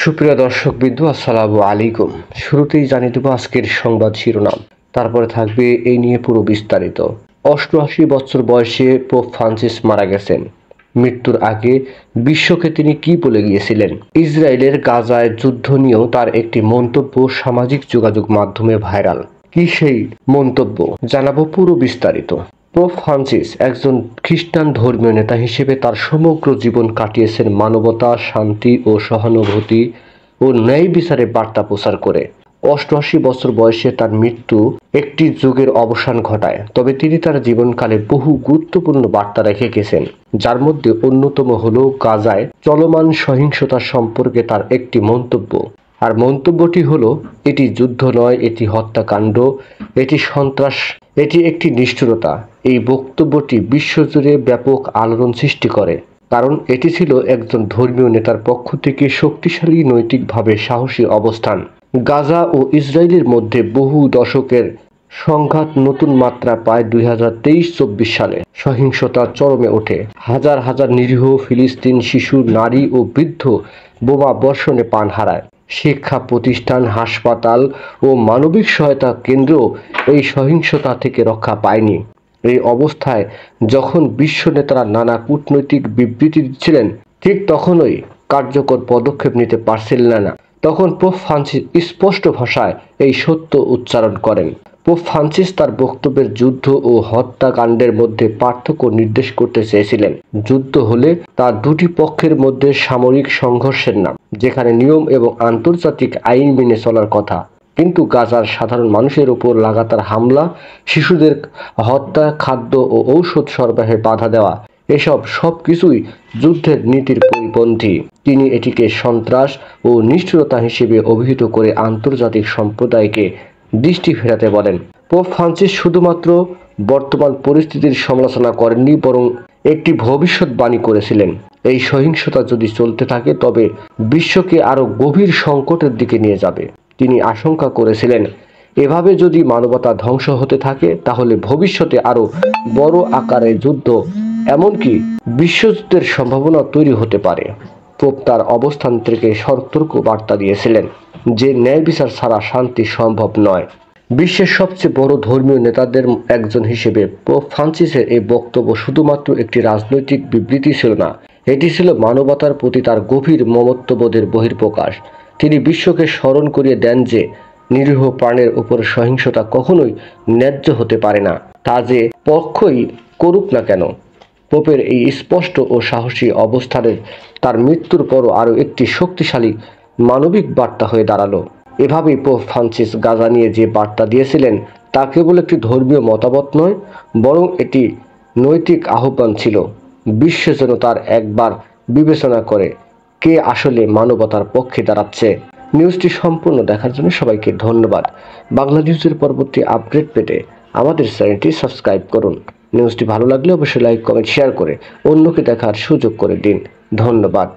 সুপ্রিয় দর্শকবৃন্দ, আসসালামু আলাইকুম। শুরুতেই জানিয়ে দেব আজকের সংবাদ শিরোনাম, তারপরে থাকবে এই নিয়ে পুরো বিস্তারিত। 88 বছর বয়সে পোপ ফ্রান্সিস মারা গেছেন। মৃত্যুর আগে বিশ্বকে তিনি কি বলে গিয়েছিলেন? ইসরায়েলের গাজায় যুদ্ধ নিয়েও তার একটি মন্তব্য সামাজিক যোগাযোগ মাধ্যমে ভাইরাল। কি সেই মন্তব্য, জানাবো পুরো বিস্তারিত। পোপ ফ্রান্সিস একজন খ্রিস্টান ধর্মীয় নেতা হিসেবে তার সমগ্র জীবন কাটিয়েছেন মানবতা, শান্তি ও সহানুভূতি ও ন্যায় বিচারে বার্তা প্রচার করে। 88 বছর বয়সে তার মৃত্যু একটি যুগের অবসান ঘটায়, তবে তিনি তার জীবনকালে বহু গুরুত্বপূর্ণ বার্তা রেখে গেছেন, যার মধ্যে অন্যতম হল গাজায় চলমান সহিংসতা সম্পর্কে তার একটি মন্তব্য। আর মন্তব্যটি হলো, এটি যুদ্ধ নয়, এটি হত্যাকাণ্ড, এটি সন্ত্রাস, এটি একটি নিষ্ঠুরতা। এই বক্তব্যটি বিশ্বজুড়ে ব্যাপক আলোড়ন সৃষ্টি করে, কারণ এটি ছিল একজন ধর্মীয় নেতার পক্ষ থেকে শক্তিশালী, নৈতিকভাবে সাহসী অবস্থান। গাজা ও ইসরায়েলের মধ্যে বহু দশকের সংঘাত নতুন মাত্রা পায় 2023-24 সালে। সহিংসতা চরমে ওঠে, হাজার হাজার নিরীহ ফিলিস্তিন শিশু, নারী ও বৃদ্ধ বোমা বর্ষণে প্রাণ হারায়। শিক্ষা প্রতিষ্ঠান, হাসপাতাল ও মানবিক সহায়তা কেন্দ্র এই সহিংসতা থেকে রক্ষা পায়নি। এই অবস্থায় যখন বিশ্ব নেতারা নানা কূটনৈতিক বিবৃতি দিচ্ছিলেন, ঠিক তখনই কার্যকর পদক্ষেপ নিতে পারছিলেন না। তখন পোপ ফ্রান্সিস স্পষ্ট ভাষায় এই সত্য উচ্চারণ করেন। পোপ ফ্রান্সিস তার বক্তব্যের যুদ্ধ ও হত্যাকাণ্ডের মধ্যে পার্থক্য নির্দেশ করতে চেয়েছিলেন। যুদ্ধ হলে তা দুটি পক্ষের মধ্যে সামরিক সংঘর্ষের নাম, যেখানে নিয়ম এবং আন্তর্জাতিক আইন মেনে চলার কথা। কিন্তু গাজার সাধারণ মানুষের উপর লাগাতার হামলা, শিশুদের হত্যা, খাদ্য ও ঔষধ সরবরাহে বাধা দেওয়া, এসব সবকিছুই যুদ্ধের নীতির পরিপন্থী। তিনি এটিকে সন্ত্রাস ও নিষ্ঠুরতা হিসেবে অভিহিত করে আন্তর্জাতিক সম্প্রদায়কে দৃষ্টি ফেরাতে বলেন। পোপ ফ্রান্সিস শুধুমাত্র বর্তমান পরিস্থিতির সমালোচনা করেননি, বরং একটি ভবিষ্যৎবাণী করেছিলেন। এই সহিংসতা যদি চলতে থাকে তবে বিশ্বকে আরো গভীর সংকটের দিকে নিয়ে যাবে। তিনি আশঙ্কা করেছিলেন, এভাবে যদি মানবতা ধ্বংস হতে থাকে তাহলে ভবিষ্যতে আরো বড় আকারে যুদ্ধ, এমনকি বিশ্বযুদ্ধের সম্ভাবনা তৈরি হতে পারে। পোপ তার অবস্থান থেকে সতর্ক বার্তা দিয়েছিলেন যে ন্যায় বিচার ছাড়া শান্তি সম্ভব নয়। বিশ্বের সবচেয়ে বড় ধর্মীয় নেতাদের একজন হিসেবে পোপ ফ্রান্সিসের এই বক্তব্য শুধুমাত্র একটি রাজনৈতিক বিবৃতি ছিল না, এটি ছিল মানবতার প্রতি তার গভীর মমত্ববোধের বহিঃপ্রকাশ। তিনি বিশ্বকে স্মরণ করিয়ে দেন যে নিরীহ প্রাণের উপর সহিংসতা কখনোই ন্যায্য হতে পারে না, তা যে পক্ষই করুক না কেন। পোপের এই স্পষ্ট ও সাহসী অবস্থানের তার মৃত্যুর পরও আরও একটি শক্তিশালী মানবিক বার্তা হয়ে দাঁড়ালো। এভাবেই পোপ ফ্রান্সিস গাজা নিয়ে যে বার্তা দিয়েছিলেন তা কেবল একটি ধর্মীয় মতামত নয়, বরং এটি নৈতিক আহ্বান ছিল। বিশ্ব যেন তার একবার বিবেচনা করে কে আসলে মানবতার পক্ষে দাঁড়াচ্ছে। নিউজটি সম্পূর্ণ দেখার জন্য সবাইকে ধন্যবাদ। বাংলা নিউজের পরবর্তী আপডেট পেতে আমাদের চ্যানেলটি সাবস্ক্রাইব করুন। নিউজটি ভালো লাগলে অবশ্যই লাইক, কমেন্ট, শেয়ার করে অন্যকে দেখার সুযোগ করে দিন। ধন্যবাদ।